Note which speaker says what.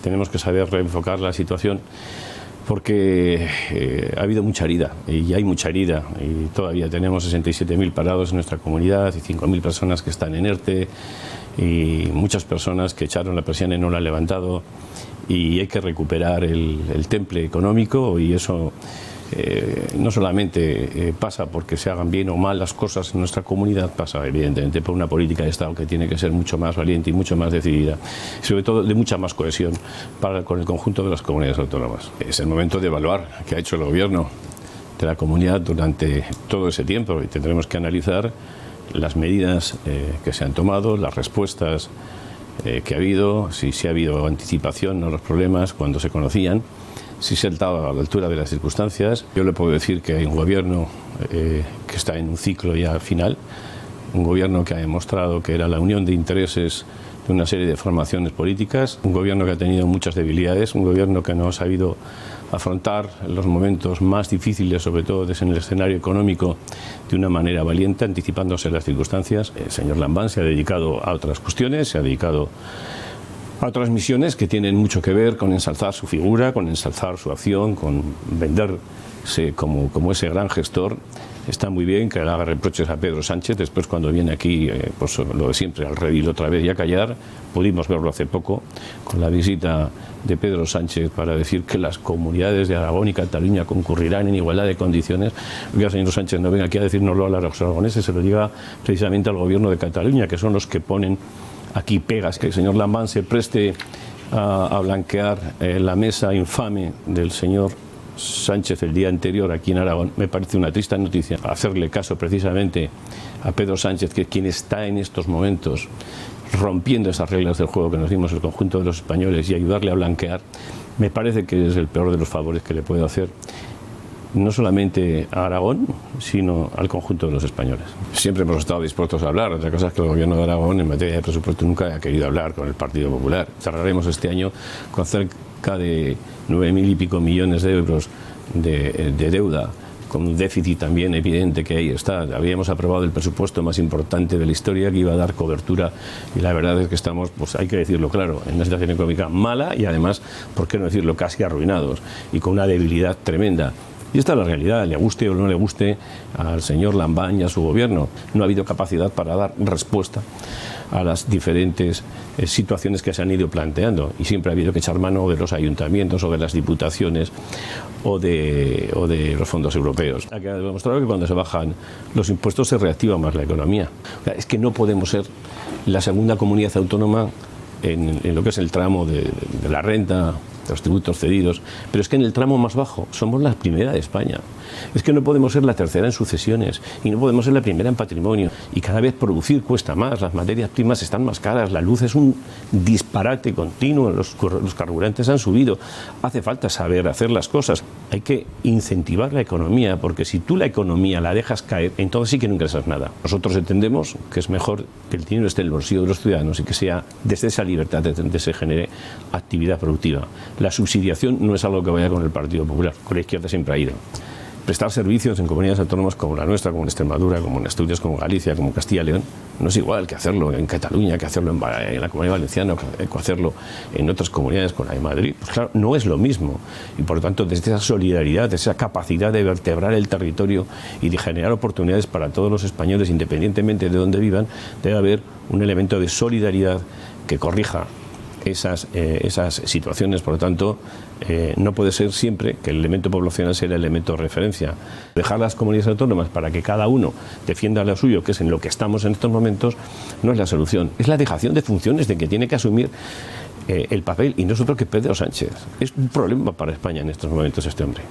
Speaker 1: Tenemos que saber reenfocar la situación porque ha habido mucha herida y hay mucha herida y todavía tenemos 67.000 parados en nuestra comunidad y 5.000 personas que están en ERTE y muchas personas que echaron la persiana y no la han levantado, y hay que recuperar el temple económico, y eso no solamente pasa porque se hagan bien o mal las cosas en nuestra comunidad, pasa evidentemente por una política de Estado que tiene que ser mucho más valiente y mucho más decidida, y sobre todo de mucha más cohesión con el conjunto de las comunidades autónomas. Es el momento de evaluar qué ha hecho el gobierno de la comunidad durante todo ese tiempo, y tendremos que analizar las medidas que se han tomado, las respuestas que ha habido, si ha habido anticipación a los problemas cuando se conocían, si se ha estado a la altura de las circunstancias. Yo le puedo decir que hay un gobierno que está en un ciclo ya final, un gobierno que ha demostrado que era la unión de intereses de una serie de formaciones políticas, un gobierno que ha tenido muchas debilidades, un gobierno que no ha sabido afrontar los momentos más difíciles, sobre todo en el escenario económico, de una manera valiente, anticipándose a las circunstancias. El señor Lambán se ha dedicado a otras cuestiones, se ha dedicado a otras misiones que tienen mucho que ver con ensalzar su figura, con ensalzar su acción, con venderse como ese gran gestor. Está muy bien que le haga reproches a Pedro Sánchez, después cuando viene aquí, pues lo de siempre, al redil otra vez y a callar. Pudimos verlo hace poco con la visita de Pedro Sánchez para decir que las comunidades de Aragón y Cataluña concurrirán en igualdad de condiciones. Que el señor Sánchez no venga aquí a decírnoslo a los aragoneses, se lo diga precisamente al gobierno de Cataluña, que son los que ponen aquí pegas. Que el señor Lambán se preste a blanquear la mesa infame del señor Sánchez el día anterior aquí en Aragón, me parece una triste noticia. Hacerle caso precisamente a Pedro Sánchez, que es quien está en estos momentos rompiendo esas reglas del juego que nos dimos el conjunto de los españoles, y ayudarle a blanquear, me parece que es el peor de los favores que le puedo hacer, no solamente a Aragón, sino al conjunto de los españoles. Siempre hemos estado dispuestos a hablar. Otra cosa es que el gobierno de Aragón en materia de presupuesto nunca ha querido hablar con el Partido Popular. Cerraremos este año con cerca de 9.000 y pico millones de euros de deuda, con un déficit también evidente que ahí está. Habíamos aprobado el presupuesto más importante de la historia, que iba a dar cobertura, y la verdad es que estamos, pues hay que decirlo claro, en una situación económica mala y además, por qué no decirlo, casi arruinados y con una debilidad tremenda. Y esta es la realidad, le guste o no le guste al señor Lambán y a su gobierno. No ha habido capacidad para dar respuesta a las diferentes situaciones que se han ido planteando, y siempre ha habido que echar mano de los ayuntamientos o de las diputaciones o de los fondos europeos. Ha quedado demostrado que cuando se bajan los impuestos se reactiva más la economía. O sea, es que no podemos ser la segunda comunidad autónoma en lo que es el tramo de la renta, de los tributos cedidos, pero es que en el tramo más bajo somos la primera de España. Es que no podemos ser la tercera en sucesiones y no podemos ser la primera en patrimonio, y cada vez producir cuesta más, las materias primas están más caras, la luz es un disparate continuo, los carburantes han subido. Hace falta saber hacer las cosas, hay que incentivar la economía, porque si tú la economía la dejas caer, entonces sí que no ingresas nada. Nosotros entendemos que es mejor que el dinero esté en el bolsillo de los ciudadanos y que sea desde esa libertad donde se genere actividad productiva. La subsidiación no es algo que vaya con el Partido Popular, con la izquierda siempre ha ido. Prestar servicios en comunidades autónomas como la nuestra, como en Extremadura, como en Asturias, como Galicia, como Castilla y León, no es igual que hacerlo en Cataluña, que hacerlo en la Comunidad Valenciana, que hacerlo en otras comunidades como la de Madrid. Pues claro, no es lo mismo. Y por lo tanto, desde esa solidaridad, desde esa capacidad de vertebrar el territorio y de generar oportunidades para todos los españoles, independientemente de dónde vivan, debe haber un elemento de solidaridad que corrija esas situaciones. Por lo tanto, no puede ser siempre que el elemento poblacional sea el elemento de referencia. Dejar las comunidades autónomas para que cada uno defienda lo suyo, que es en lo que estamos en estos momentos, no es la solución. Es la dejación de funciones de que tiene que asumir el papel, y no es otro que Pedro Sánchez. Es un problema para España en estos momentos este hombre.